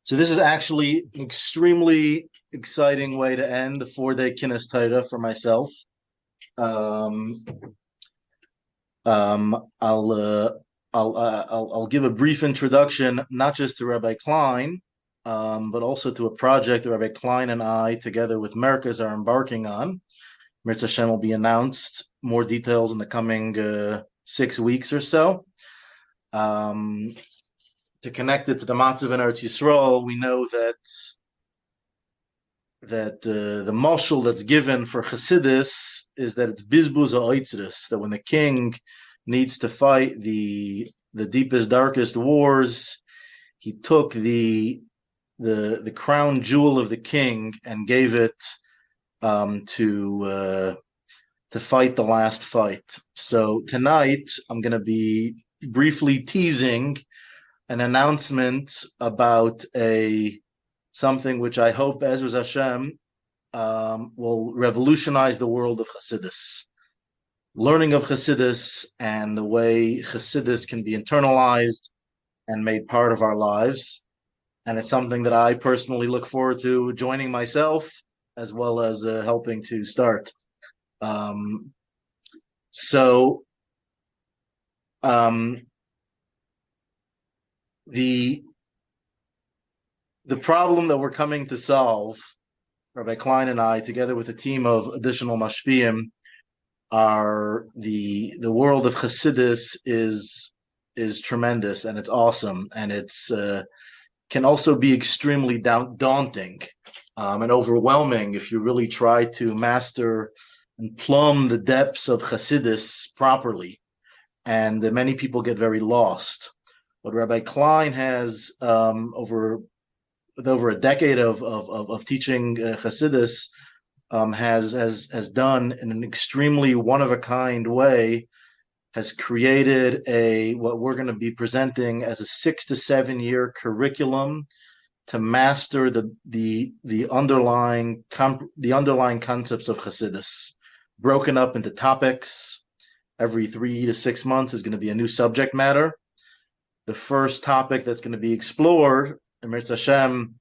So this is actually an extremely exciting way to end the 4-day Kinus Torah for myself. Um, um, I'll, uh, I'll give a brief introduction, not just to Rabbi Klyne, but also to a project that Rabbi Klyne and I, together with Merkaz, are embarking on. Mirz Hashem will be announced more details in the coming 6 weeks or so. To connect it to the Matzav in Eretz Yisroel, we know that the mashal that's given for Chassidus is that it's bizbuz ha'oitzrus, that when the king needs to fight the deepest, darkest wars, he took the crown jewel of the king and gave it to fight the last fight. So tonight I'm going to be briefly teasing an announcement about something which I hope, Ezra Hashem, will revolutionize the world of Chassidus. Learning of Chassidus and the way Chassidus can be internalized and made part of our lives. And it's something that I personally look forward to joining myself, as well as helping to start. The problem that we're coming to solve, Rabbi Klyne and I, together with a team of additional mashpiyim, are the world of Chassidus is tremendous, and it's awesome, and it's can also be extremely daunting and overwhelming if you really try to master and plumb the depths of Chassidus properly. And many people get very lost. What Rabbi Klyne has over a decade of teaching Chassidus has done in an extremely one-of-a-kind way, has created what we're going to be presenting as a 6 to 7 year curriculum to master the underlying concepts of Chassidus, broken up into topics. Every 3 to 6 months is going to be a new subject matter. The first topic that's going to be explored, Mirz Hashem,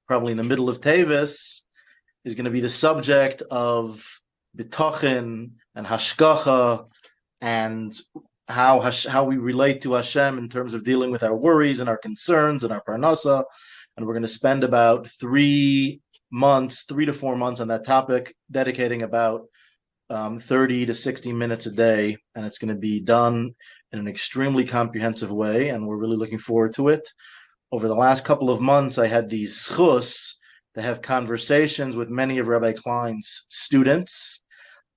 probably in the middle of Tevis, is going to be the subject of bטחון and hashgacha, and how we relate to Hashem in terms of dealing with our worries and our concerns and our parnasa. And we're going to spend about 3 to 4 months on that topic, dedicating about 30 to 60 minutes a day, and it's going to be done in an extremely comprehensive way, and we're really looking forward to it. Over the last couple of months, I had the schus to have conversations with many of Rabbi Klyne's students,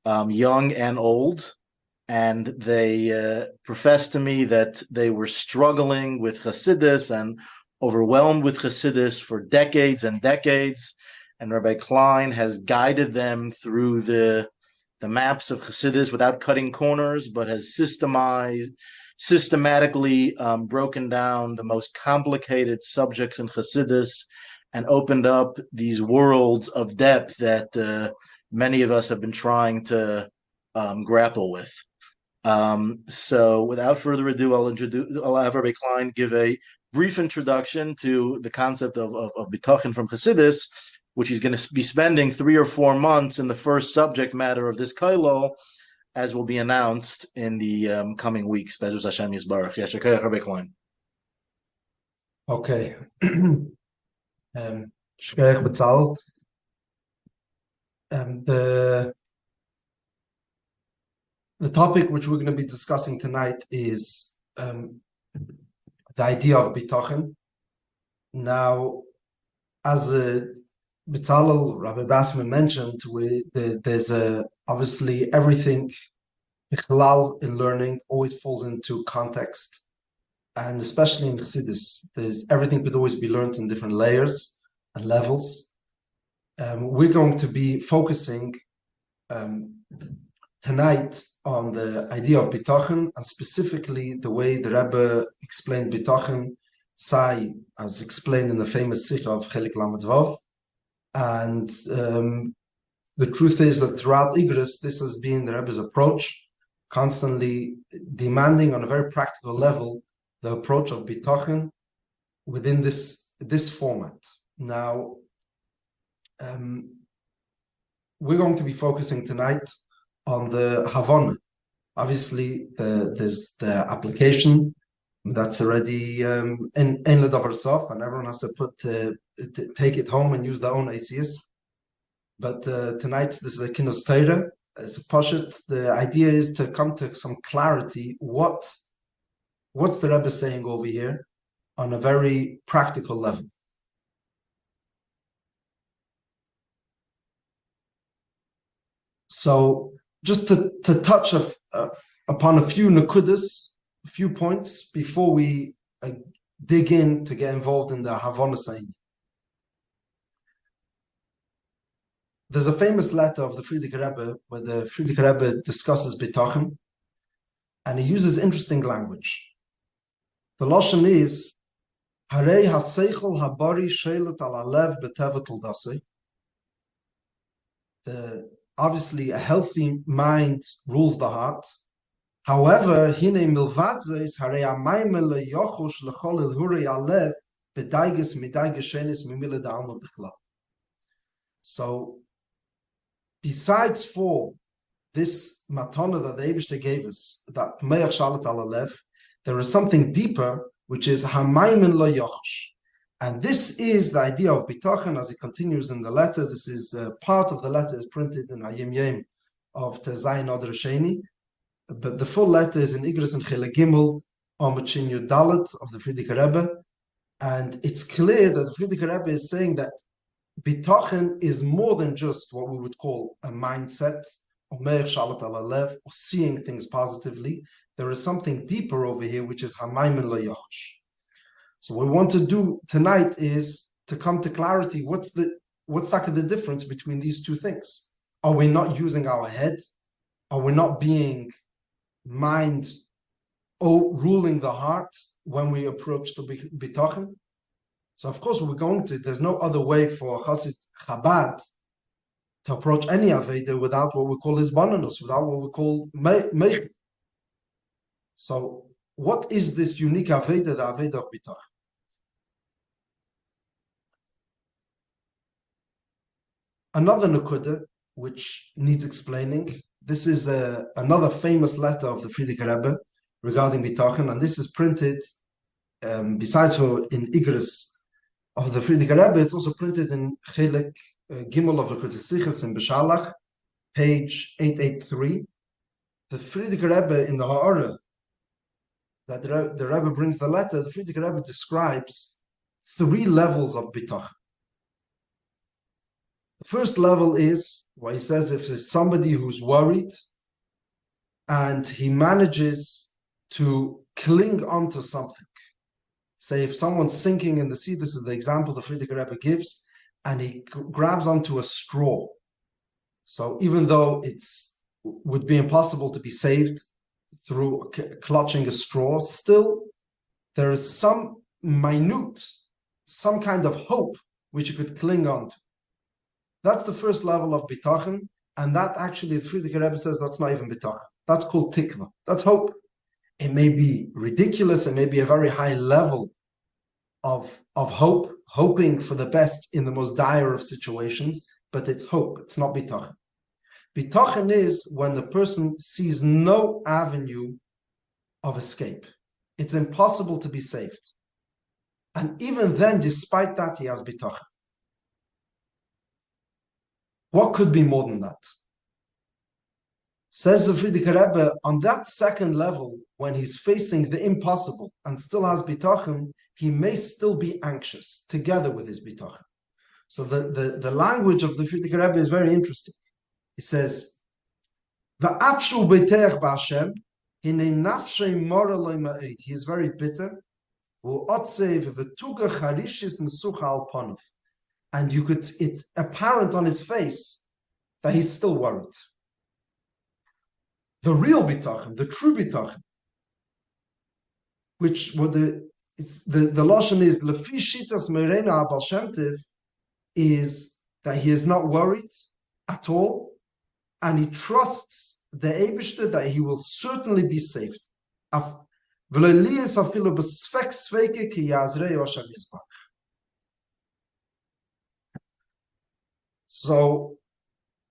young and old, and they professed to me that they were struggling with Chassidus and overwhelmed with Chassidus for decades and decades, and Rabbi Klyne has guided them through the maps of Chassidus without cutting corners, but has systematically broken down the most complicated subjects in Chassidus and opened up these worlds of depth that many of us have been trying to grapple with. So without further ado, I'll have Rabbi Klyne give a brief introduction to the concept of bטחון from Chassidus, which he's going to be spending 3 or 4 months in the first subject matter of this kollel, as will be announced in the coming weeks. Be'ezus Hashem Yisbarach. Yasher koach, Rabbi Klyne. Okay. Shkoyach B'tzal. The topic which we're going to be discussing tonight is the idea of bטחון. Now, as B'tzalel, Rabbi Basman mentioned, there's obviously everything in learning always falls into context, and especially in Chassidus, everything could always be learned in different layers and levels. We're going to be focusing tonight on the idea of bטחון, and specifically the way the Rebbe explained bטחון, as explained in the famous Sikha of Chelik Lamed Vav. And the truth is that throughout Igros, this has been the Rebbe's approach, constantly demanding on a very practical level the approach of bטחון within this this format. Now, we're going to be focusing tonight on the Havana. Obviously, there's the application that's already in the Davar Sof, and everyone has to take it home and use their own ACS. But tonight, this is a Kinus Torah. It's a Pashat. The idea is to come to some clarity. What's the Rebbe saying over here on a very practical level? So, just to touch upon a few nakudas, a few points before we dig in to get involved in the Havana saying. There's a famous letter of the Frierdiker Rebbe where the Frierdiker Rebbe discusses b'tachon, and he uses interesting language. The lashon is Harei haseichel habari sheilet al alev b'tevet l'dasei. Obviously, a healthy mind rules the heart. However, hine milvad zeis harei amayim leyochush lechol elhurei alev b'daiges midaiges shenis mimile da'alma b'chla. So, besides for this matana that the Eibishter gave us, that me'ach shalat al alev, there is something deeper, which is hamayim leyochush. And this is the idea of b'tachon as it continues in the letter. This is part of the letter is printed in Hayim Yem of Tezayin Adar Sheni, but the full letter is in Igros and Chile Gimel Amud Shin Yud Dalet of the Frierdiker Rebbe, and it's clear that the Frierdiker Rebbe is saying that b'tachon is more than just what we would call a mindset or me'ach shalat al alev or seeing things positively. There is something deeper over here, which is hamayim leyochush. So what we want to do tonight is to come to clarity. What's the difference between these two things? Are we not using our head? Are we not being mind ruling the heart when we approach the b'tachon? So of course there's no other way for Chassid Chabad to approach any Aveda without what we call Hisbananus, without what we call Meich. So what is this unique Aveda, the Aveda of b'tachon? Another Nakuda, which needs explaining, this is another famous letter of the Frierdiker Rebbe regarding b'tachon, and this is printed, besides for in Igros of the Frierdiker Rebbe, it's also printed in Chilek Gimel of the Sichos in Beshalach, page 883. The Frierdiker Rebbe in the Ha'ara, that the Rebbe brings the letter, the Frierdiker Rebbe describes 3 levels of b'tachon. The first level is where he says if there's somebody who's worried and he manages to cling onto something. Say if someone's sinking in the sea, this is the example the Frierdiker Rebbe gives, and he grabs onto a straw. So even though would be impossible to be saved through clutching a straw, still there is some kind of hope which you could cling on to. That's the first level of b'tachon, and that actually, the Frierdiker Rebbe says that's not even b'tachon. That's called tikva. That's hope. It may be ridiculous, it may be a very high level of hope, hoping for the best in the most dire of situations, but it's hope, it's not b'tachon. B'tachon is when the person sees no avenue of escape. It's impossible to be saved. And even then, despite that, he has b'tachon. What could be more than that? Says the Frierdiker Rebbe, on that second level, when he's facing the impossible and still has b'tachon, he may still be anxious together with his b'tachon. So the language of the Frierdiker Rebbe is very interesting. He says, "Va'afshu b'teach b'Hashem, hinei nafshei mora lo ma'ed." He is very bitter. V'otzei v'tuga charishis nesucha al panav. And it's apparent on his face that he's still worried. The real b'tachon, the true b'tachon, which the lashon is lefi shitas meirena abal Shem Tov, is that he is not worried at all, and he trusts the Eibishter that he will certainly be saved. So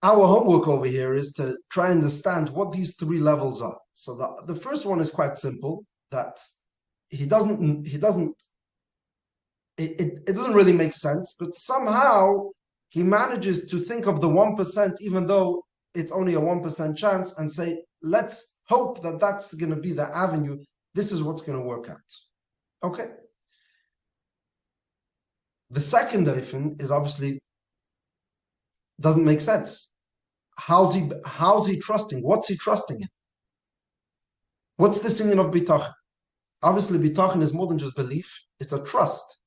our homework over here is to try and understand what these three levels are. So the first one is quite simple, that it doesn't really make sense, but somehow he manages to think of the 1%, even though it's only a 1% chance, and say, let's hope that that's going to be the avenue. This is what's going to work out. Okay. The second Eifen is obviously doesn't make sense. How's he trusting? What's he trusting in? What's the singing of B'tachon? Obviously, B'tachon is more than just belief. It's a trust.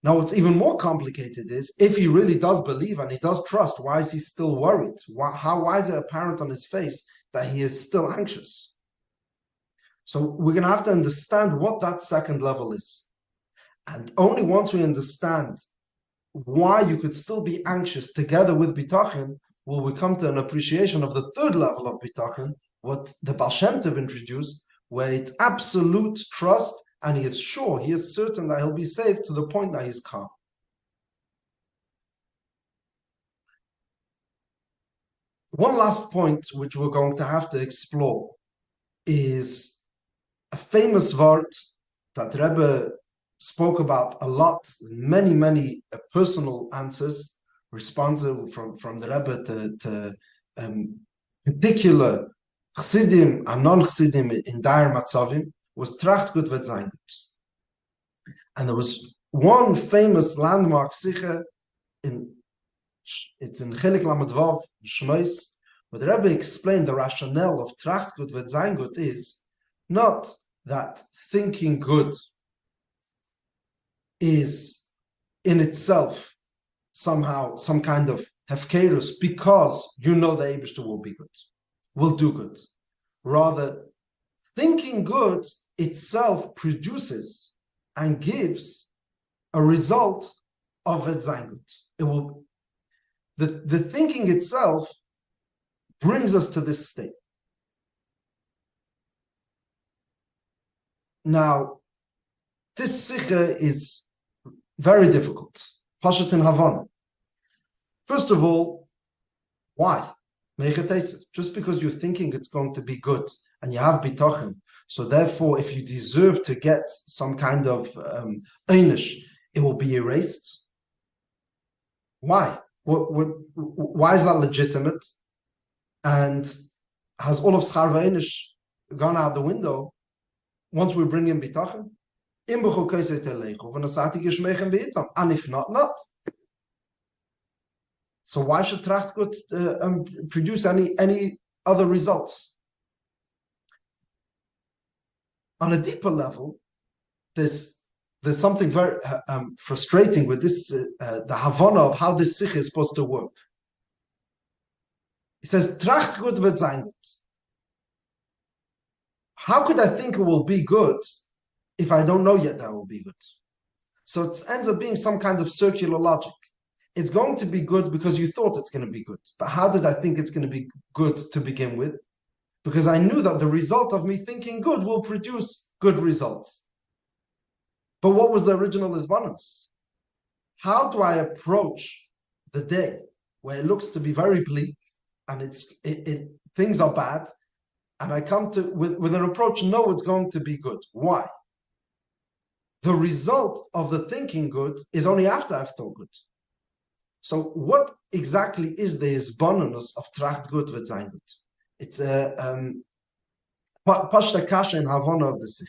Now, what's even more complicated is, if he really does believe and he does trust, why is he still worried? Why is it apparent on his face that he is still anxious? So we're going to have to understand what that second level is. And only once we understand why you could still be anxious together with B'tachon will we come to an appreciation of the third level of B'tachon, what the Baal Shem Tov introduced, where it's absolute trust, and he is sure, he is certain that he'll be saved to the point that he's calm. One last point which we're going to have to explore is a famous word that Rebbe spoke about a lot, many personal answers, responsive from the Rebbe to particular Chassidim and non-Chassidim in dire Matzavim, was Tracht gut wird sein gut. And there was one famous landmark sicher it's in Chelik Lamed Vav, Shmois, where the Rebbe explained the rationale of Tracht gut wird sein gut is not that thinking good is in itself somehow some kind of hefkerus because you know the Eibishter will be good, will do good. Rather, thinking good itself produces and gives a result of it sein gut. It will, the thinking itself brings us to this state. Now, this sikha is very difficult. Pashat in Havana. First of all, why? Just because you're thinking it's going to be good and you have bitachon, so therefore, if you deserve to get some kind of einish, it will be erased. Why? Why is that legitimate? And has all of schar v'einish gone out the window once we bring in bitachon? And if not. So why should Tracht gut produce any other results? On a deeper level, there's something very frustrating with this, the Havana of how this sikh is supposed to work. He says, Tracht gut wird sein gut. How could I think it will be good if I don't know yet that it will be good? So it ends up being some kind of circular logic. It's going to be good because you thought it's going to be good. But how did I think it's going to be good to begin with? Because I knew that the result of me thinking good will produce good results. But what was the original Isbanos? How do I approach the day where it looks to be very bleak and things are bad, and I come to with an approach, no, it's going to be good. Why? The result of the thinking good is only after I've thought good. So what exactly is the Isbanus of Tracht gut wird sein gut? It's a Pashta Kasha in Havana of the Sikh.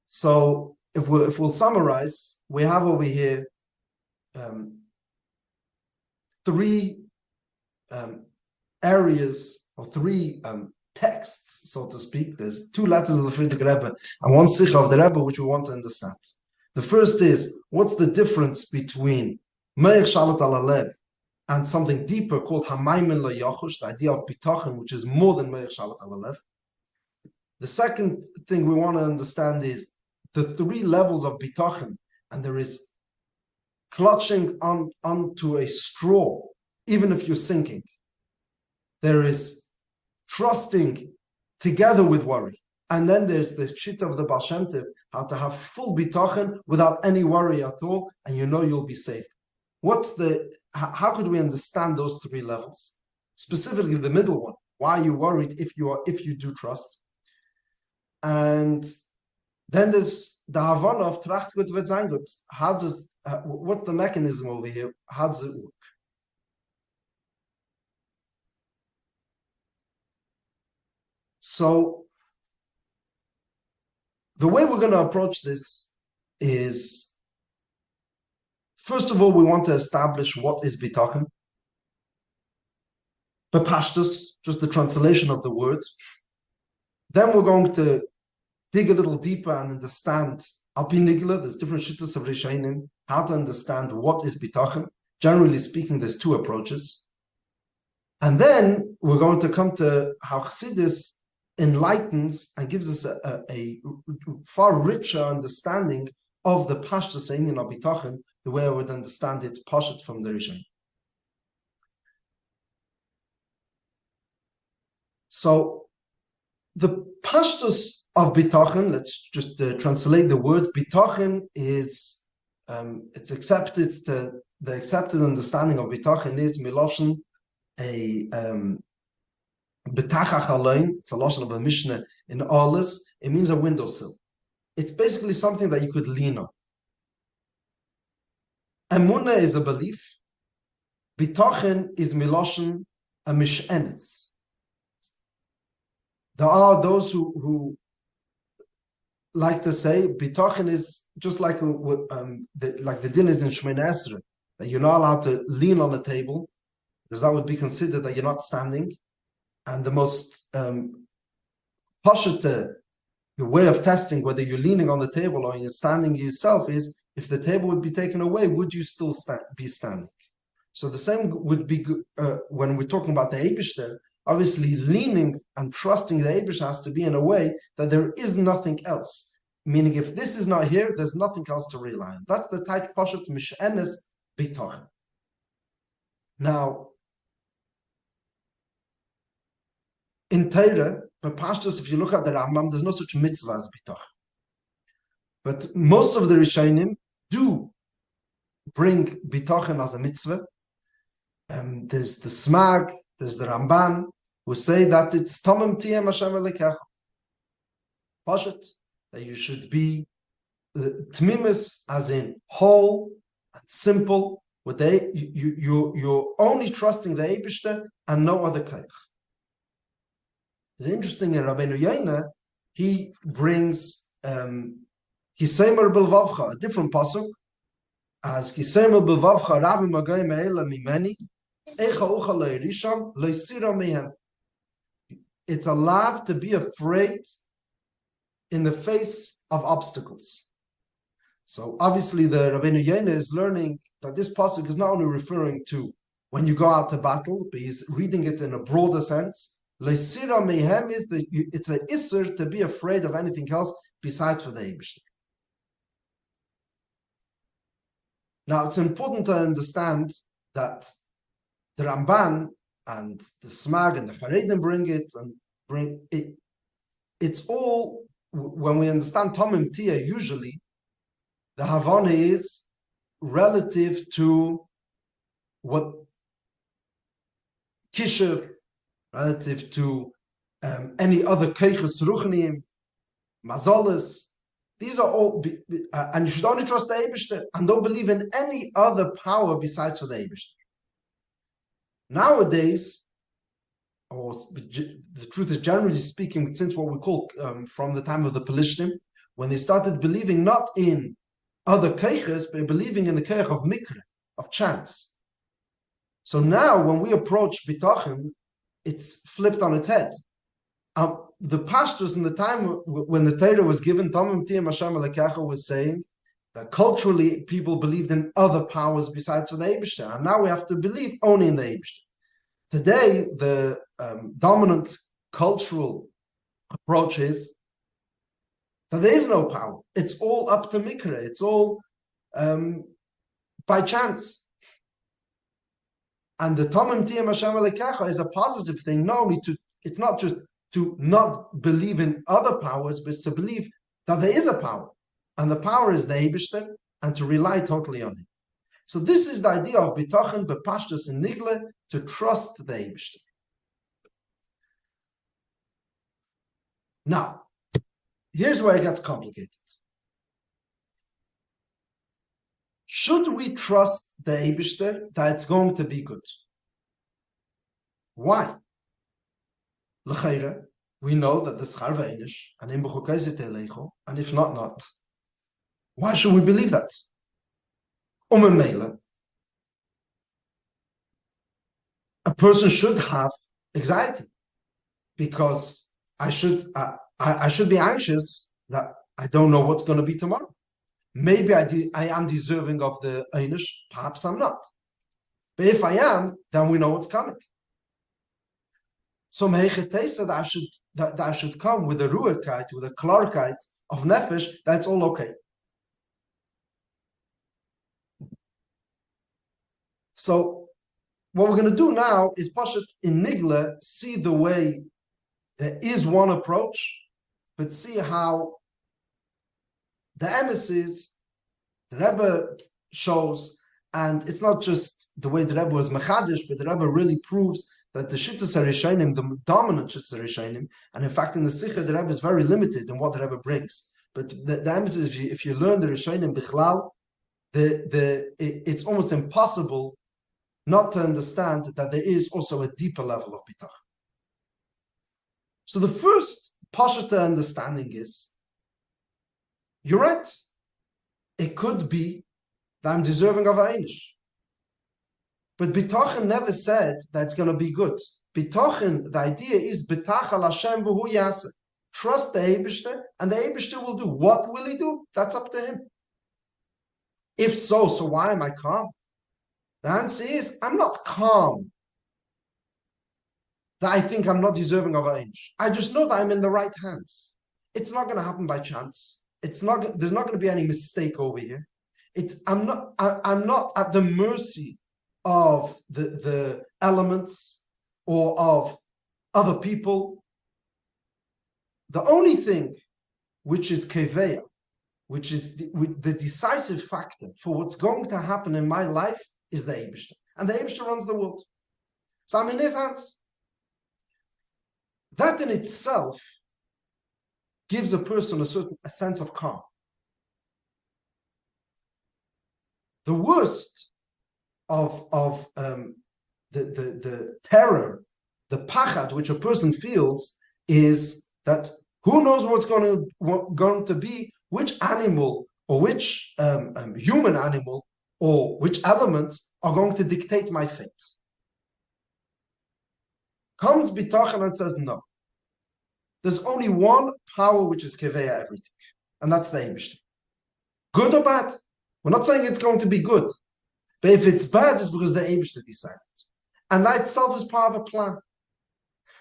So if we'll summarize, we have over here three areas or three texts, so to speak. There's two letters of the Friedrich Rebbe and one Sikha of the Rebbe which we want to understand. The first is, what's the difference between Meir Shalat Alalev and something deeper called Hamaymin LaYachush, the idea of B'tachon, which is more than Meir Shalat Alalev. The second thing we want to understand is the three levels of B'tachon, and there is clutching onto a straw, even if you're sinking. There is trusting together with worry. And then there's the shita of the Baal Shem Tov, how to have full B'tachon without any worry at all, and you know you'll be saved. how could we understand those three levels? Specifically the middle one. Why are you worried if you do trust? And then there's the Havana of Tracht gut wird sein gut. What's the mechanism over here? How does it work? So the way we're going to approach this is, first of all, we want to establish what is bitachon. Bepashtus, just the translation of the word. Then we're going to dig a little deeper and understand Alpinigla. There's different shittas of Rishonim, how to understand what is bitachon. Generally speaking, there's two approaches. And then we're going to come to how Chassidus enlightens and gives us a far richer understanding of the Pashtus Einin of bitachon, the way I would understand it, Pashat from the Rishonim. So the Pashtus of bitachon, let's just translate the word. Bitachon is it's accepted. The accepted understanding of bitachon is miloshen a betachach alein. It's a lashon of a Mishnah in Alis. It means a windowsill. It's basically something that you could lean on. Emunah is a belief. Bitachon is miloshen a mishenes. There are those who like to say bitachon is just like the din is in Shemoneh Esrei, that you're not allowed to lean on the table, because that would be considered that you're not standing. And the most pashut, the way of testing whether you're leaning on the table or you're standing yourself is, if the table would be taken away, would you still be standing? So the same would be when we're talking about the Eibishter. Obviously, leaning and trusting the Eibishter has to be in a way that there is nothing else. Meaning, if this is not here, there's nothing else to rely on. That's the type pashut mishenes bitachon. Now, in Torah, but pashtus, if you look at the Rambam, there's no such mitzvah as bitachon. But most of the Rishonim do bring bitachon as a mitzvah. There's the Smag, there's the Ramban, who say that it's Tomim Tiyem Hashem Elikecha. Pashut, that you should be tmimis, as in whole and simple. With you're only trusting the Eibishter and no other keich. It's interesting in Rabbeinu Yonah, he brings Kisemer Belvavcha, a different pasuk, as Kisemer Belvavcha Rabbi Magai Me'ela Mimeni. It's allowed to be afraid in the face of obstacles. So obviously the Rabbeinu Yonah is learning that this pasuk is not only referring to when you go out to battle, but he's reading it in a broader sense. Leisira mehem is that it's an isser to be afraid of anything else besides for the Eibishter. Now it's important to understand that the Ramban and the Smag and the Charedim bring it. It's all, when we understand Tomim Tia, usually the Havana is relative to what Kishev, relative to any other Keiches Ruchnim, Mazolis. These are all, and you should only trust the Eibishter and don't believe in any other power besides for the Eibishter. Nowadays, or the truth is, generally speaking, since what we call from the time of the Pelishtim, when they started believing not in other keiches, but believing in the keich of mikra, of chance. So now, when we approach bitachon, it's flipped on its head. The pastors in the time when the Torah was given, Tomim Tiyem Hashem Elikecha was saying that culturally people believed in other powers besides for the Eibishter, and now we have to believe only in the Eibishter. Today, the dominant cultural approach is that there is no power. It's all up to Mikra. It's all by chance. And the Tomim Tiyem Hashem Elikecha is a positive thing. It's not just to not believe in other powers, but to believe that there is a power. And the power is the Eibishter, and to rely totally on it. So this is the idea of b'tachon, b'pashtus, and nigle, to trust the Eibishter. Now, here's where it gets complicated. Should we trust the Eibishter that it's going to be good? Why? L'chayre, we know that the schar v'einish, and im b'chukayzit elecho, and if not. Why should we believe that? Mele, a person should have anxiety because I should be anxious that I don't know what's going to be tomorrow. Maybe I am deserving of the einish, perhaps I'm not. But if I am, then we know what's coming. So that I should come with a ruhigkeit, with a klarkeit of nefesh, that's all okay. So what we're going to do now is Pashat in Nigle, see the way there is one approach, but see how the emissaries, the Rebbe shows, and it's not just the way the Rebbe was mechadish, but the Rebbe really proves that the Shittas HaRishonim, the dominant Shittas HaRishonim, and in fact in the Sikha, the Rebbe is very limited in what the Rebbe brings. But the emissaries, if you learn the Rishonim Bichlal, it's almost impossible not to understand that there is also a deeper level of bitachon. So the first pashata understanding is, you're right. It could be that I'm deserving of einish. But bitachon never said that it's going to be good. Bitachon, the idea is bitachal Hashem v'hu yaseh. Trust the Eibishter, and the Eibishter will do. What will he do? That's up to him. If so why am I calm? The answer is, I'm not calm that I think I'm not deserving of an inch. I just know that I'm in the right hands. It's not going to happen by chance. There's not going to be any mistake over here. I'm not at the mercy of the elements or of other people. The only thing which is keveya, which is the decisive factor for what's going to happen in my life, is the Eibishter. And the Eibishter runs the world. So I'm in his hands. That in itself gives a person a sense of calm. The worst of the terror, the pachad which a person feels, is that who knows what's going to be, which animal or which human animal or which elements are going to dictate my fate. Comes Bitachon and says, no. There's only one power which is keveya everything, and that's the Eibishter. Good or bad? We're not saying it's going to be good, but if it's bad, it's because the Eibishter decided. And that itself is part of a plan.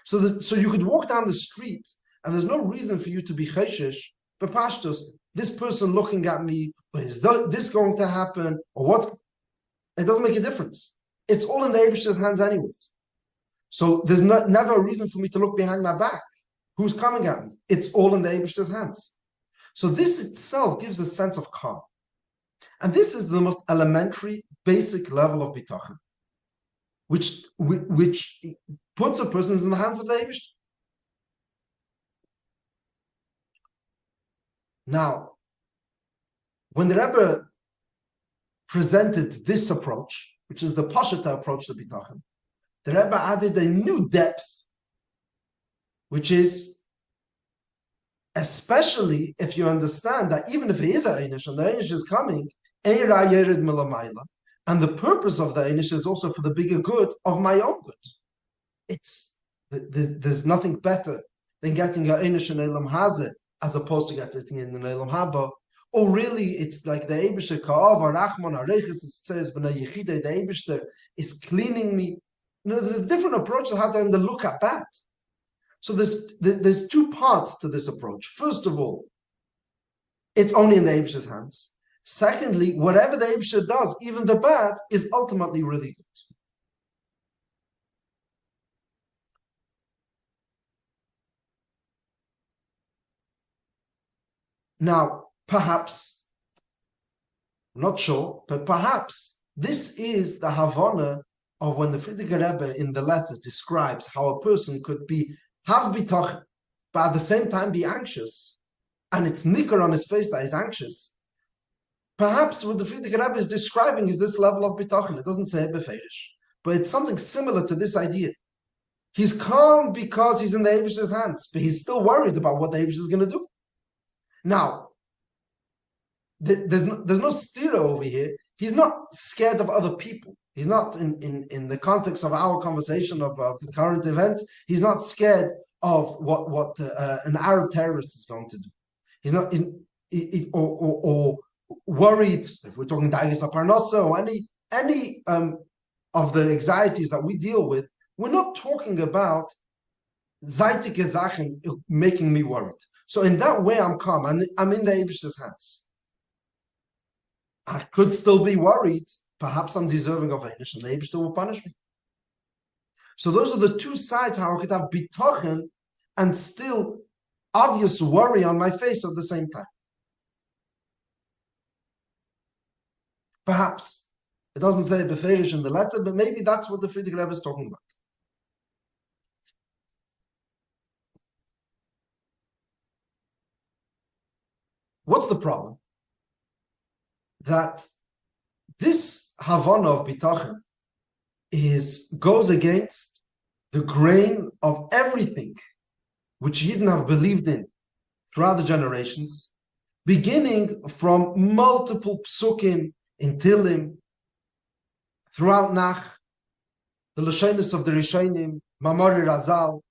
So you could walk down the street, and there's no reason for you to be cheshish, but pashtos, this person looking at me, is this going to happen, or what? It doesn't make a difference. It's all in the Eibishter's hands anyways. So there's never a reason for me to look behind my back. Who's coming at me? It's all in the Eibishter's hands. So this itself gives a sense of calm. And this is the most elementary, basic level of bitachon, which puts a person in the hands of the Eibishter. Now, when the Rebbe presented this approach, which is the Pashata approach to bitachon, the Rebbe added a new depth, which is, especially if you understand that even if it is an Einish and the Einish is coming, Eira Yered Milamayla, and the purpose of the Einish is also for the bigger good of my own good. There's nothing better than getting an Einish in Elam Hazeh as opposed to getting in an Elam Haba. Or really, it's like the Eibishter Ka'av, Arachman, Areches, it says, B'nai Yechidei, the Eibishter is cleaning me. You know, there's a different approach to how to look at that. So there's two parts to this approach. First of all, it's only in the Eibishter's hands. Secondly, whatever the Eibishter does, even the bad, is ultimately really good. Now, perhaps, I'm not sure, but perhaps This is the Havana of when the Frierdiker Rebbe in the letter describes how a person could have bitochen, but at the same time be anxious, and it's nicker on his face that he's anxious. Perhaps what the Frierdiker Rebbe is describing is this level of bitochen. It doesn't say beferish, but it's something similar to this idea. He's calm because he's in the Eibishter's hands, but he's still worried about what the Eibishter is going to do. Now, there's no stira over here. He's not scared of other people. He's not in the context of our conversation of the current events. He's not scared of what an Arab terrorist is going to do. He's not or worried if we're talking Daigas Aparnasa or any of the anxieties that we deal with. We're not talking about Zaitik Ezachin making me worried. So in that way, I'm calm. I'm in the Eibishter's hands. I could still be worried. Perhaps I'm deserving of Einish, and the Eibishter will punish me. So those are the two sides how I could have bitochen and still obvious worry on my face at the same time. Perhaps it doesn't say beferish in the letter, but maybe that's what the Frierdiker Rebbe is talking about. What's the problem? That this Havana of B'tachin goes against the grain of everything which Yidden have believed in throughout the generations, beginning from multiple psukim in Tilim, throughout Nach, the Lashonis of the Rishonim, Mamori Razal.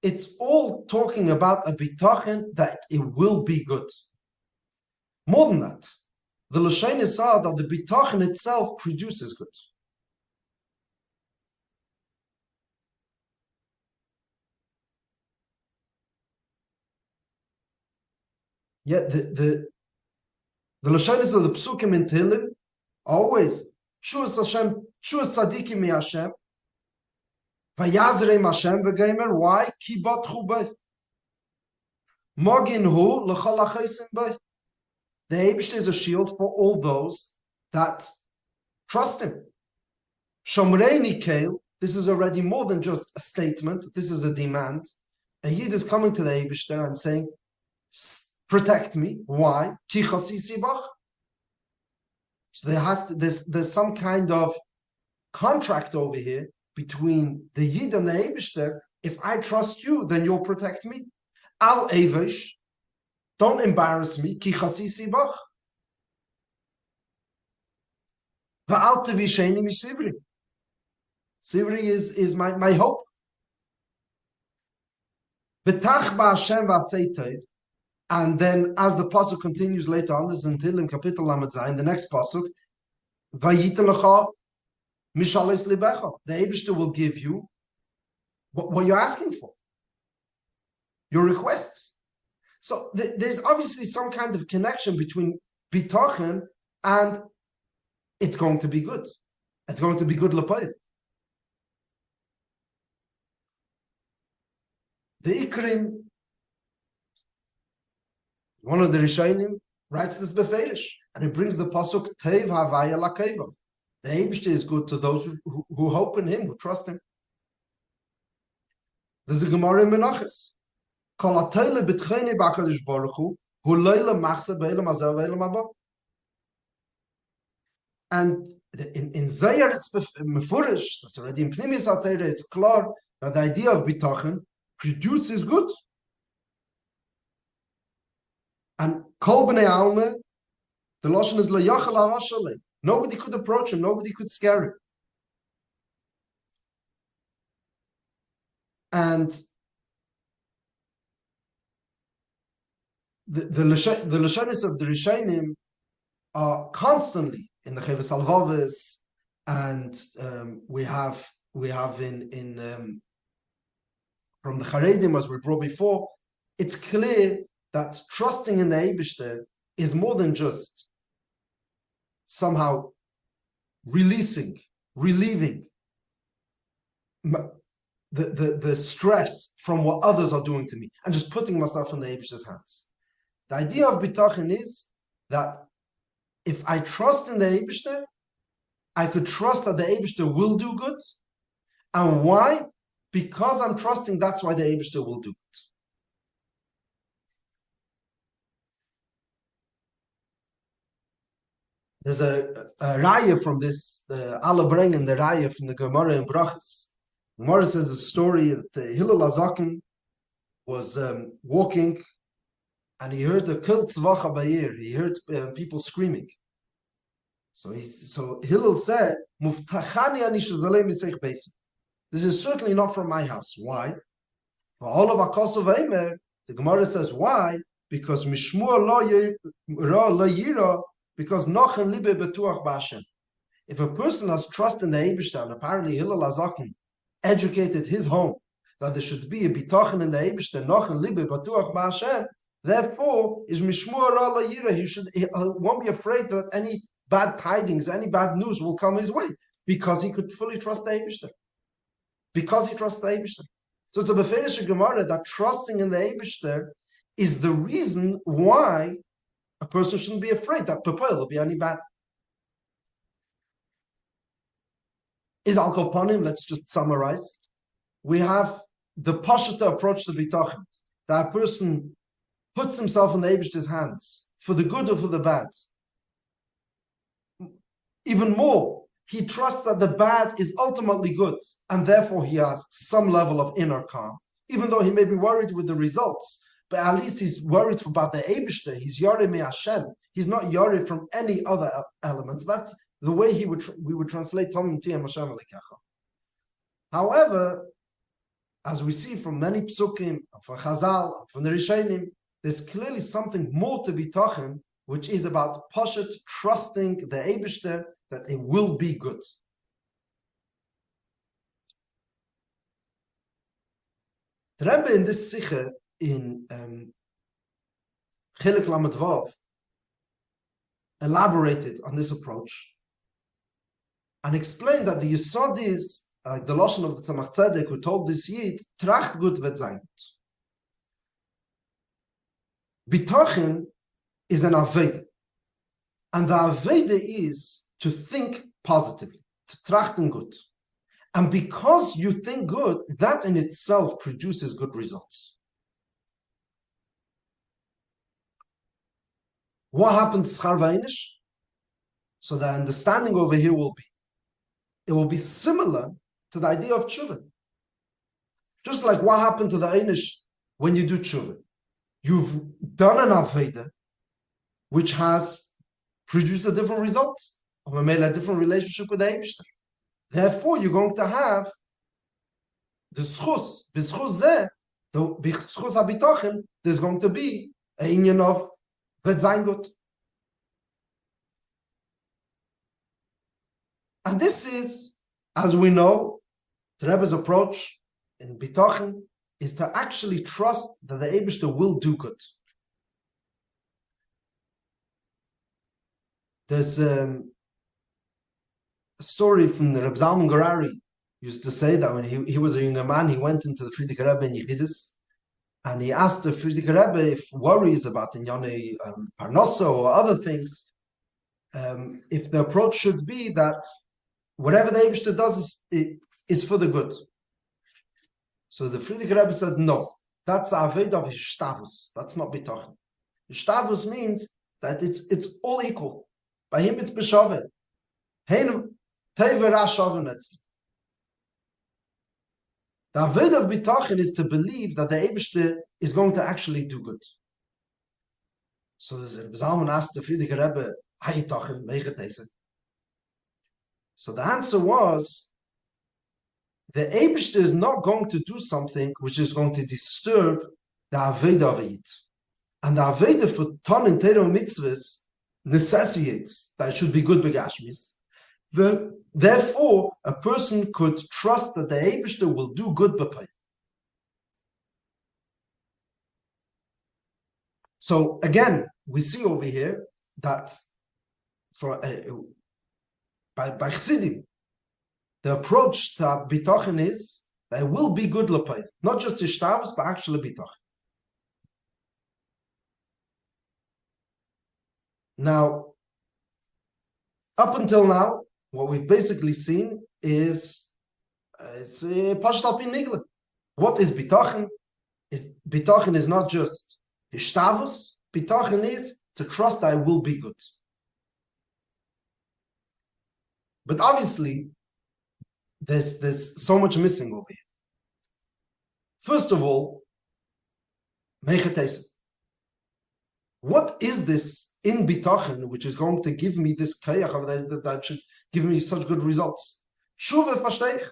It's all talking about a B'tachin that it will be good. More than that, the Lashonis are that the B'tachin itself produces good. Yet the Lashonis of the Psukim in Tehillim always Shuas Hashem, Shuas Tzadikim mi Hashem, Vayazreim Hashem v'geimer. Why? Ki batchu b'y. Mogin hu l'chol ha'chaisim b'y. The Eibishter is a shield for all those that trust him. Shomrei Keil. This is already more than just a statement. This is a demand. A Yid is coming to the Eibishter and saying, protect me. Why? Ki chasisi bach. So there's some kind of contract over here between the Yid and the Eibishter. If I trust you, then you'll protect me. Al Eivish, don't embarrass me. Ki chasisi bach. Va'al tevisheni mi sivri. Sivri is my hope. Betach ba Hashem v'asei tov. And then, as the pasuk continues later on, this is until in Kapitel Lamed Zayin, the next pasuk, Vayiten lecha mishalis libecha. The Eibishter will give you what you're asking for, your requests. So there's obviously some kind of connection between bitochen and it's going to be good. It's going to be good l'payil. The Ikrim, one of the Rishonim, writes this beferish, and he brings the pasuk Teiv Havaya Lakevav. The Eibishter is good to those who hope in him, who trust him. There's a Gemara in Menachos. Kol ha'toile b'tcheni b'HaKadosh Baruch Hu loyle machse b'elam hazeh v'elam haba. And in Zayar it's mefurish. That's already in Pnimis HaTorah. It's clear that the idea of bitochen produces good. And Kol B'nei Alme, the Lashon is L'yachal Arashale. Nobody could approach him. Nobody could scare him. And the Lashonis of the Rishonim are constantly in the Chavos Alvavis, and we have in from the Charedim, as we brought before. It's clear that trusting in the Eibishter is more than just somehow relieving the stress from what others are doing to me and just putting myself in the Eibishter's hands. The idea of B'tachin is that if I trust in the Eibishter, I could trust that the Eibishter will do good. And why? Because I'm trusting, that's why the Eibishter will do good. There's a raya from this, Allah bringen the raya from the Gemara in Brachas. Gemara says a story that Hillel Azaken was walking and he heard the Kol Tzvacha Bayir. He heard people screaming. So Hillel said, Muftachani ani shezalei misech beis. This is certainly not from my house. Why? For all of Akosov Eimer, the Gemara says why? Because Mishmur lo yira, because nochen libe betuach b'Hashem. If a person has trust in the Eibishter, and apparently Hillel Azaken educated his home that there should be a b'tachon in the Eibishter, nochen libe betuach b'Hashem, therefore is Mishmur lo yira. He won't be afraid that any bad tidings, any bad news will come his way, because he could fully trust the Eibishter. Because he trusts the Eibishter. So it's a beferish Gemara that trusting in the Eibishter is the reason why a person shouldn't be afraid that Pepoil will be any bad. Is Al Kopanim, let's just summarize. We have the Pashata approach to B'tachon, that a person puts himself in the Eibishter's hands, for the good or for the bad. Even more, he trusts that the bad is ultimately good, and therefore he has some level of inner calm, even though he may be worried with the results. But at least he's worried about the Eibishter. He's Yareh me Hashem. He's not Yareh from any other elements. That's the way we would translate Tomim Tiyam Hashem Alikecha. However, as we see from many psukim, from Chazal, from the Rishonim, there's clearly something more to B'tachon, which is about Pashat trusting the Eibishter that it will be good. The Rebbe in this Sikha in Chelik Lamed Vav elaborated on this approach and explained that the Yisod is the Lashon of the Tzemach Tzedek, who told this Yid, Tracht gut wird sein gut. B'tachon is an Aveda, and the Aveda is to think positively, to trachten gut. And because you think good, that in itself produces good results. What happens to Schar V'Einish? So the understanding over here will be, it will be similar to the idea of tshuva. Just like what happened to the Einish when you do tshuva. You've done an Aveda, which has produced a different result, or made a different relationship with the Eibishter. Therefore, you're going to have the schus, b'schus zeh, the b'schus habitachon, there's going to be a inyan of vetzaingut. And this is, as we know, the Rebbe's approach in bitachon is to actually trust that the Eibishter will do good. There's a story from the Reb Zalman Garari used to say that when he was a younger man, he went into the Frierdiker Rebbe in Yechidus, and he asked the Frierdiker Rebbe if worries about Inyane Parnoso or other things, if the approach should be that whatever the Eibishter does is for the good. So the Frierdiker Rebbe said, no, that's Aved of Hishtavus. That's not Bitachon. Hishtavus means that it's all equal. By him it's B'shaveh. The Aved of Bitachon is to believe that the Eibishter is going to actually do good. So the Zalman asked the Frierdiker Rebbe, Hayitachon, Meichetese. So the answer was, the Eibishter is not going to do something which is going to disturb the Aved of it. And the Aved for Ton and Tero Mitzvahs necessitates that it should be good begashmis. Therefore, a person could trust that the Eibishter will do good b'pay. So again, we see over here that for by Chassidim, the approach to bitachon is that it will be good l'pay, not just ishtavus, but actually bitachon. Now, up until now, what we've basically seen is it's Pashat al Pi Nigla. What is B'tachon? B'tachon is not just Hishtavus. B'tachon is to trust that I will be good. But obviously, there's so much missing over here. First of all, what is this in B'tachon which is going to give me this kayach that should give me such good results? Tshuva fashteich.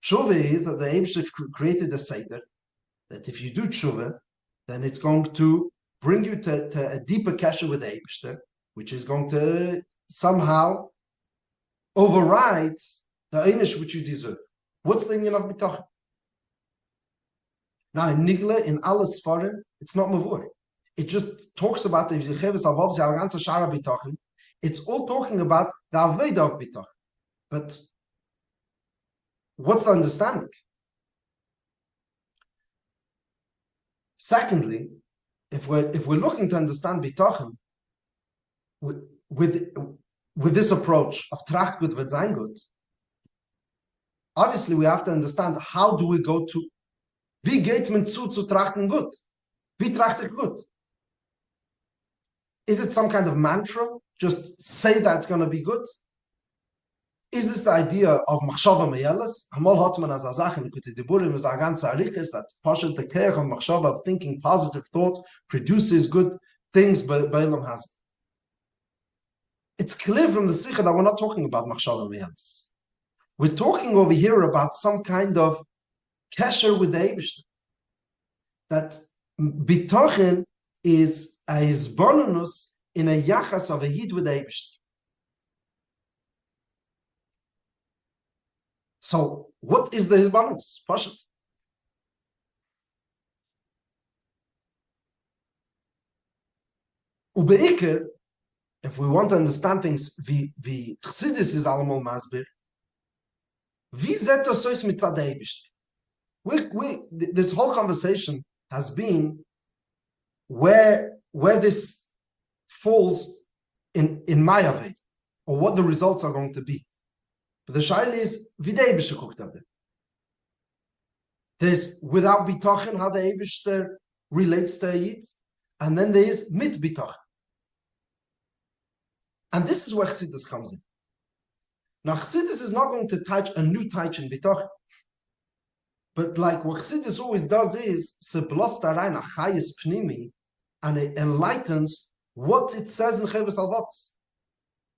Tshuva is that the Eibshter created a seder that if you do tshuva, then it's going to bring you to a deeper kasha with the Eibshter, which is going to somehow override the einish which you deserve. What's the union of B'tachon? Now in Nigla, in alle Sfarim, it's not mavur. It just talks about the Yecheves Avavs, the ganze Shara B'tachon. It's all talking about the Aveda of B'tachon. But what's the understanding? Secondly, if we're looking to understand B'tachon with this approach of Tracht gut wird sein gut, obviously we have to understand how do we go to wie geht man zu trachten gut? Wie trachte ich gut? Is it some kind of mantra? Just say that it's going to be good? Is this the idea of machshava meyeles? Hamol hat man as a Sache in Kutei Diburim is a ganze Arichis that Pashat the Keich of machshava, of thinking positive thought, produces good things by Elam has. It's clear from the Sikha that we're not talking about machshava meyeles. We're talking over here about some kind of kesher with the Eibishter. That B'tachon is a hisbonenus in a yachas of a yid with the Eibishter. So, what is the hisbonenus? Pashat. Ubeiker, if we want to understand things, wie Chassidus is allemal masbir, wie zet er sois mitzad the Eibishter? This whole conversation has been where this falls in my Aved, or what the results are going to be. But the shaila is wie the Eibishter guckt auf dem. There's without B'tachon how the Eibishter relates to a Yid, and then there is mit B'tachon. And this is where Chassidus comes in. Now Chassidus is not going to touch a new touch in B'tachon. But like what Chassidus always does is, se blost rein a chayes pnimi, and it enlightens what it says in Cheves Alvavos.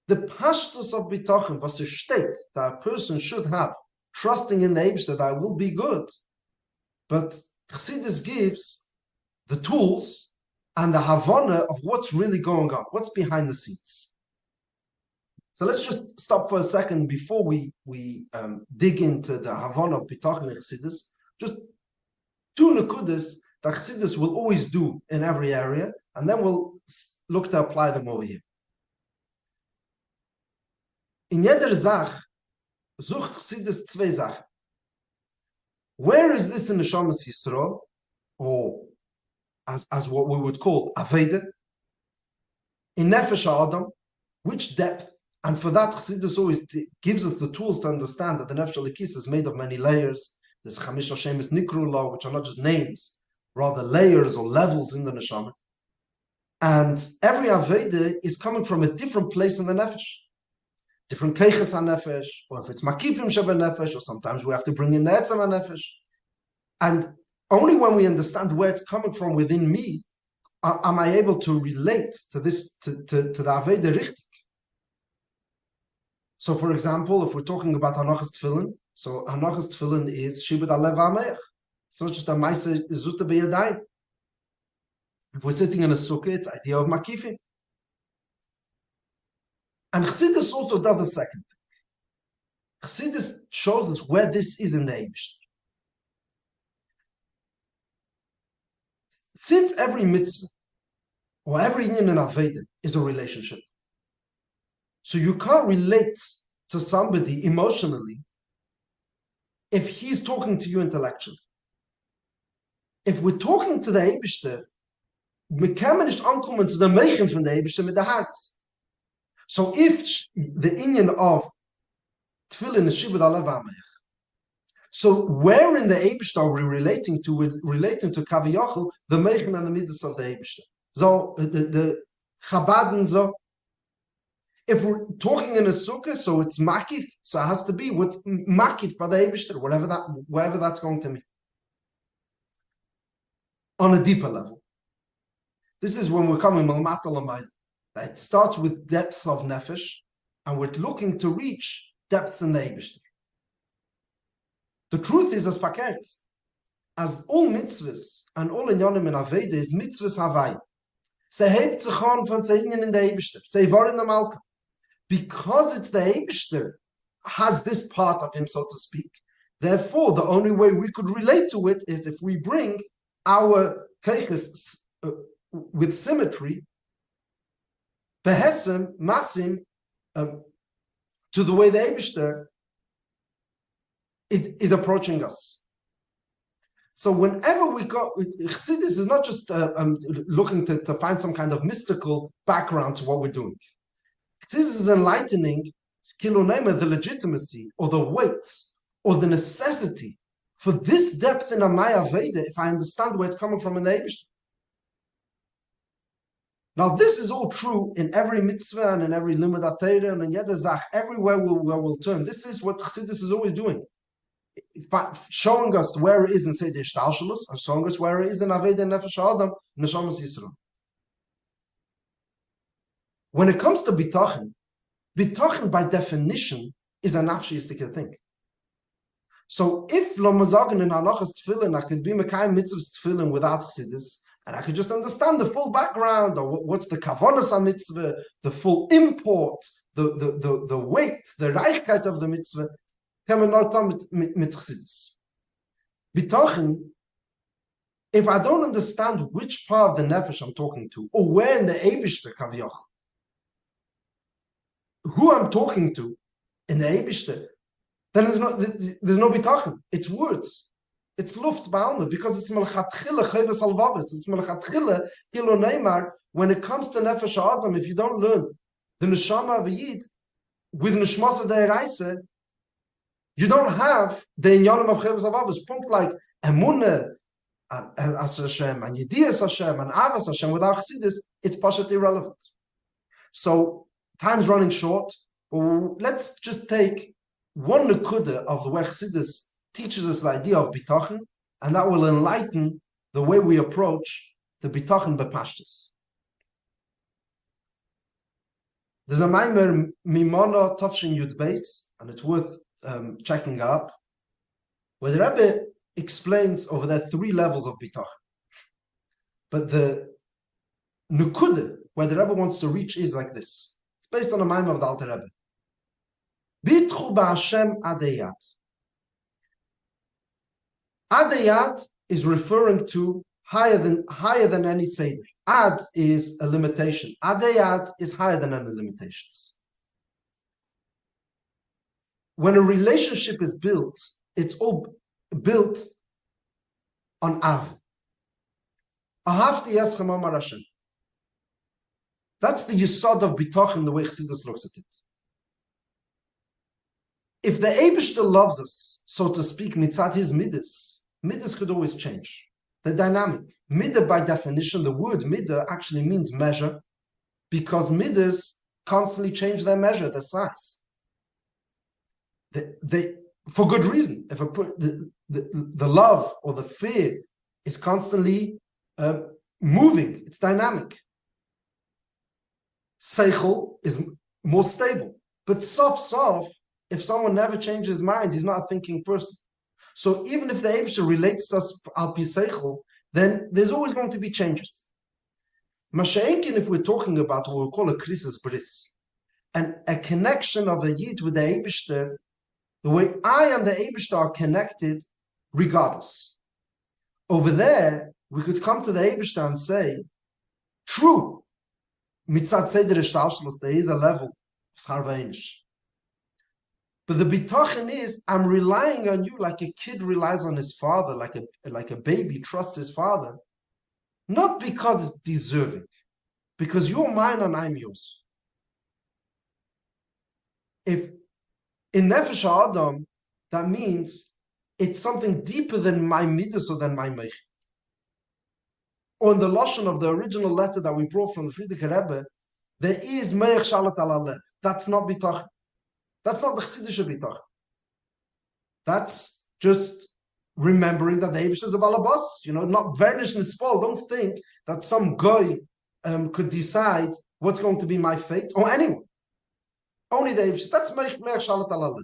The pashtus of B'tachon, was a state that a person should have, trusting in the Eibshter that I will be good. But Chassidus gives the tools and the havana of what's really going on, what's behind the scenes. So let's just stop for a second before we dig into the Havana of B'tachon and Chassidus. Just two nekudas that Chassidus will always do in every area, and then we'll look to apply them over here. In jeder Zach sucht Chassidus zwei Sachen. Where is this in the Neshamas Yisroel, or as what we would call Aveda? In Nefesh Adam, which depth? And for that, Chassidus always gives us the tools to understand that the Nefesh Elikis is made of many layers. There's Chamish Hashemis Nikru law, which are not just names, rather layers or levels in the Neshama. And every Aveda is coming from a different place in the Nefesh. Different Keiches HaNefesh, or if it's Makifim Sheba Nefesh, or sometimes we have to bring in the Etzem HaNefesh. And only when we understand where it's coming from within me, am I able to relate to this, to the Aveda Richtig. So, for example, if we're talking about Hanachas Tefillin, so Hanachas Tefillin is Shibud Alev HaMeich. It's not just a Maisa Zutta B'Yadayim. If we're sitting in a sukkah, it's idea of Makifim. And Chassidus also does a second thing. Chassidus shows us where this is in the Eibishter. Since every mitzvah, or every inyan in Aveda is a relationship, so you can't relate to somebody emotionally if he's talking to you intellectually. If we're talking to the Eibishter, we can't nicht ankommen zu der Meichen von der Eibishter mit der Hart. So if the inyan of tefillin is shibud alev amayach. So where in the Eibishter are we relating to? We're relating to Kaviyachal, the Meichen and the Midas of the Eibishter. So the Chabaden, so if we're talking in a sukkah, so it's makif, so it has to be what's makif by the Eibishter, wherever that's going to mean. On a deeper level. This is when we're coming Malmata Lamayla. It starts with depth of nefesh, and we're looking to reach depths in the Eibishter. The truth is as fakert, as all mitzvahs and all inyanim in Aveda is mitzvahs Havai. Se hebt sich an von Zeinen in der Eibishter. Se war in der Malka. Because it's the Eibishter has this part of him, so to speak. Therefore, the only way we could relate to it is if we bring our keiches with symmetry, behesem, masim, to the way the Eibishter is approaching us. So whenever we go, Chassidus is not just looking to find some kind of mystical background to what we're doing. Chassidus is enlightening the legitimacy or the weight or the necessity for this depth in Amaya Veda if I understand where it's coming from in the Eibishter. Now this is all true in every mitzvah and in every limud atayra and in yedazach, everywhere we'll turn. This is what Chassidus is always doing. Showing us where it is in Seder Shtalshalus and showing us where it is in Aveda Nefesh Adam, Neshamas Yisroel. When it comes to B'tachon by definition is a nafshiyistic thing. So if lo mazagen in halachas tefillin, I could be mekayim mitzvahs tefillin without Chassidus, and I could just understand the full background or what's the kavonas mitzvah, the full import, the weight, the reichkeit of the mitzvah. B'tachon, if I don't understand which part of the nefesh I'm talking to, or where in the Eibishter Kaviyach, who I'm talking to in the Eibishter, then there's no b'tachon. It's words. It's luft ba'alma, because it's melchatchila chayvas alvavis. It's melchatchila kilo neymar. When it comes to nefesh adam, if you don't learn the neshama of a yid with neshmasa de'eraisa, you don't have the inyanim of chayvas alvavis. Punkt like emunah as Hashem and yediyas Hashem and avas Hashem without Chassidus, it's pashat irrelevant. So time's running short. Let's just take one nekuda of the way Chassidus teaches us the idea of b'tachon, and that will enlighten the way we approach the b'tachon b'pashtus. There's a maimer mimona tafshin yud beis, and it's worth checking up, where the Rebbe explains over there 3 levels of b'tachon. But the nekuda where the Rebbe wants to reach is like this. It's based on a maimer of the Alter Rebbe. Bitchu ba'Hashem adeyat. Adeyat is referring to higher than any seder. Ad is a limitation. Adeyat is higher than any limitations. When a relationship is built, it's all built on Av. Ahavti eschem amar Hashem. That's the yisod of b'tachon, the way Chassidus looks at it. If the Eibishter loves us, so to speak, mitzat his midas could always change. The dynamic. Midah, by definition, the word midah actually means measure, because midas constantly change their measure, their size. They for good reason. If the love or the fear is constantly moving, it's dynamic. Seichel is more stable. But sof, if someone never changes his mind, he's not a thinking person. So even if the Eibishter relates to us al pi seichel, then there's always going to be changes. Masha'enkin, if we're talking about what we call a krisis bris, and a connection of a yid with the Eibishter, the way I and the Eibishter are connected, regardless. Over there, we could come to the Eibishter and say, true, mitzat seder ishtalshalos, there is a level of schar v'einish. But the b'tachon is, I'm relying on you like a kid relies on his father, like a baby trusts his father, not because it's deserving, because you're mine and I'm yours. If In Nefesh Adam, that means it's something deeper than my midas or than my meich. Or in the lashon of the original letter that we brought from the Frierdiker Rebbe, there is meich shalat al. That's not bitachon. That's not the Chassidische bitachon. That's just remembering that the Eibush is a balabas. Not varnish nispal. Don't think that some guy could decide what's going to be my fate or anyone. Only the Eibush. That's meich shalat al.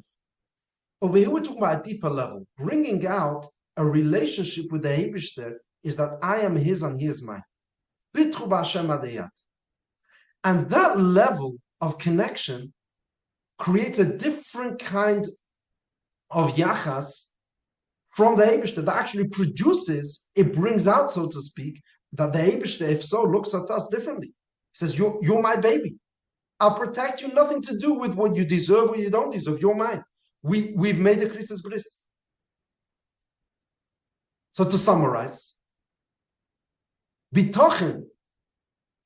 Over here, we're talking about a deeper level. Bringing out a relationship with the Eibush there is that I am his and he is mine. And that level of connection creates a different kind of yachas from the Eibishter that actually produces, it brings out, so to speak, that the Eibishter, if so, looks at us differently. He says, you're my baby. I'll protect you, nothing to do with what you deserve or you don't deserve. You're mine. We've made the Christus Bris. So to summarize, Bitochen,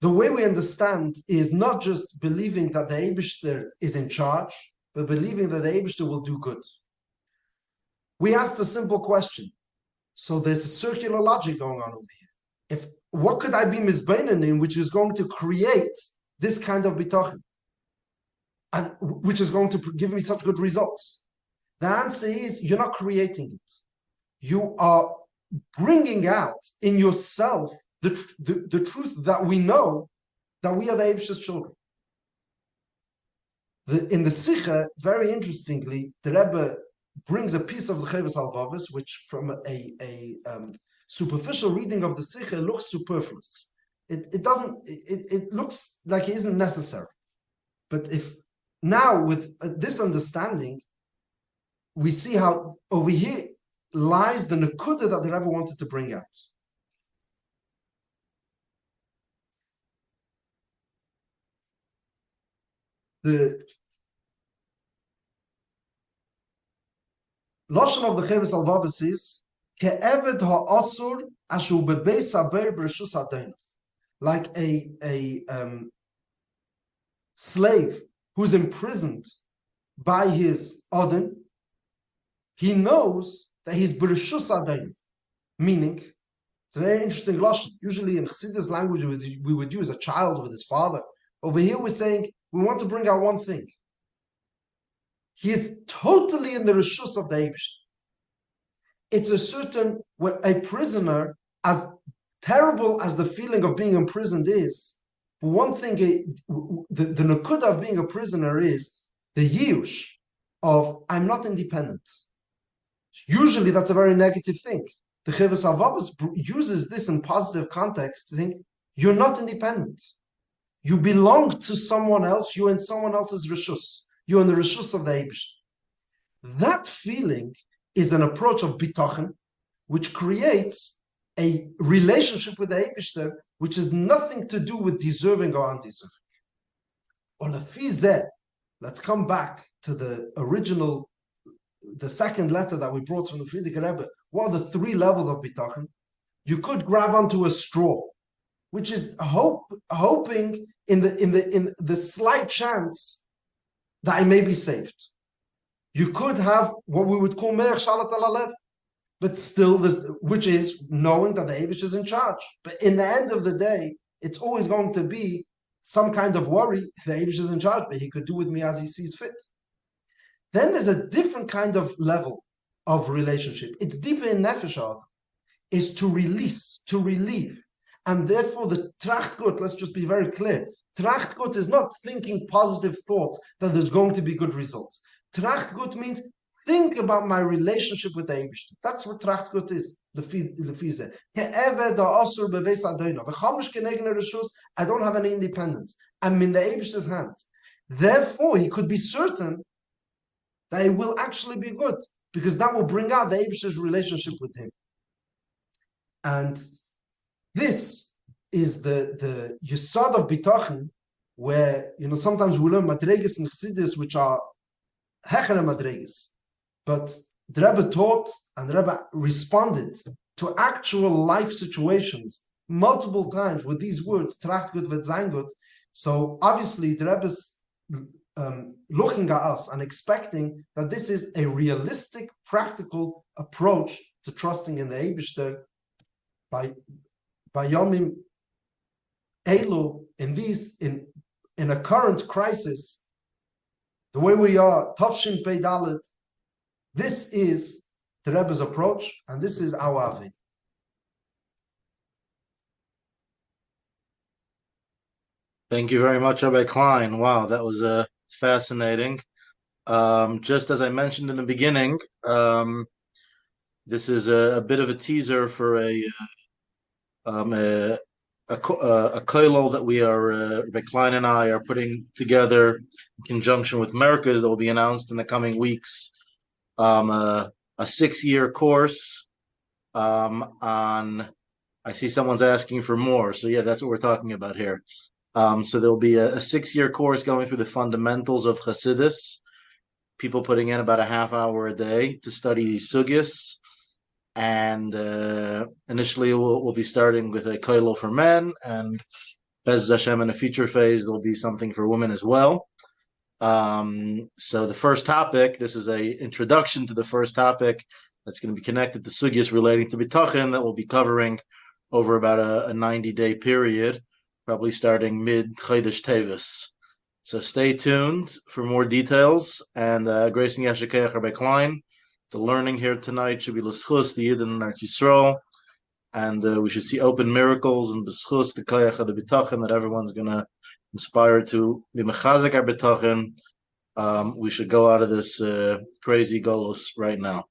the way we understand, is not just believing that the Eibishter is in charge, but believing that the Eibishter will do good. We asked a simple question. So there's a circular logic going on over here. What could I be misbeinen in which is going to create this kind of Bitochen? And which is going to give me such good results? The answer is you're not creating it. You are bringing out in yourself the truth that we know that we are the Eibishter's children. In the Sikha, very interestingly, the Rebbe brings a piece of the Chovos Halevavos, which from a superficial reading of the Sikha looks superfluous. It looks like it isn't necessary. But if now with this understanding, we see how over here lies the nekuda that the Rebbe wanted to bring out. The lashon of the Chovos Halevavos is ke'eved ha'asur ashu bebeis haber b'reshus hadeinov, like a slave who's imprisoned by his odin. He knows that he's b'reshus hadeinov, meaning it's a very interesting lashon. Usually in Chassidus language we would use a child with his father. Over here we're saying we want to bring out one thing. He is totally in the reshus of the Eibishter. It's a certain, a prisoner, as terrible as the feeling of being imprisoned is, one thing, the nekuda of being a prisoner is the yiush of I'm not independent. Usually that's a very negative thing. The Chovos Halevavos uses this in positive context to think you're not independent. You belong to someone else. You're in someone else's reshus. You're in the reshus of the Eibishter. That feeling is an approach of bitochen, which creates a relationship with the Eibishter, which has nothing to do with deserving or undeserving. Let's come back to the original, the second letter that we brought from the Frierdiker Rebbe. What are the three levels of bitochen? You could grab onto a straw, which is hoping in the slight chance that I may be saved. You could have what we would call meich shalat al, but still, which is knowing that the Eibush is in charge. But in the end of the day, it's always going to be some kind of worry. The Eibush is in charge, but he could do with me as he sees fit. Then there's a different kind of level of relationship. It's deeper in nefesh adam, is to release, to relieve. And therefore the trachtgut, let's just be very clear, trachtgut is not thinking positive thoughts that there's going to be good results. Trachtgut means think about my relationship with the Eibishter. That's what trachtgut is. I don't have any independence. I'm in the Eibishter's hands. Therefore, he could be certain that it will actually be good, because that will bring out the Eibishter's relationship with him. And this is the yesod of bitochen, where sometimes we learn madreges and Chassidus which are hechere madreges, but the Rebbe taught and the Rebbe responded to actual life situations multiple times with these words tracht gut wird sein gut. So obviously the Rebbe's looking at us and expecting that this is a realistic, practical approach to trusting in the Eibishter by Yomim Elu in a current crisis, the way we are, Tafshin Pei Dalet. This is the Rebbe's approach, and this is our Avid. Thank you very much, Rabbi Klyne. Wow, that was fascinating. Just as I mentioned in the beginning, this is a bit of a teaser for a kollel that we are, Rabbi Klyne and I are putting together in conjunction with Merkaz that will be announced in the coming weeks. A 6-year course on. I see someone's asking for more, so yeah, that's what we're talking about here. So there'll be a 6-year course going through the fundamentals of Chassidus. People putting in about a half hour a day to study these sugyas. And initially we'll be starting with a kollel for men, and Be'ez Hashem in a future phase there'll be something for women as well. So the first topic, this is a introduction to the first topic that's going to be connected to sugyas relating to b'tachon that we'll be covering over about a 90-day period, probably starting mid-Chodesh Tevis. So stay tuned for more details, and Grace and Yashikeach Rabbi Klyne. The learning here tonight should be l'schus the Yidden in Eretz Yisroel, and we should see open miracles and b'schus the koyach of the b'tachon that everyone's going to inspire to be mechazek our b'tachon. We should go out of this crazy golus right now.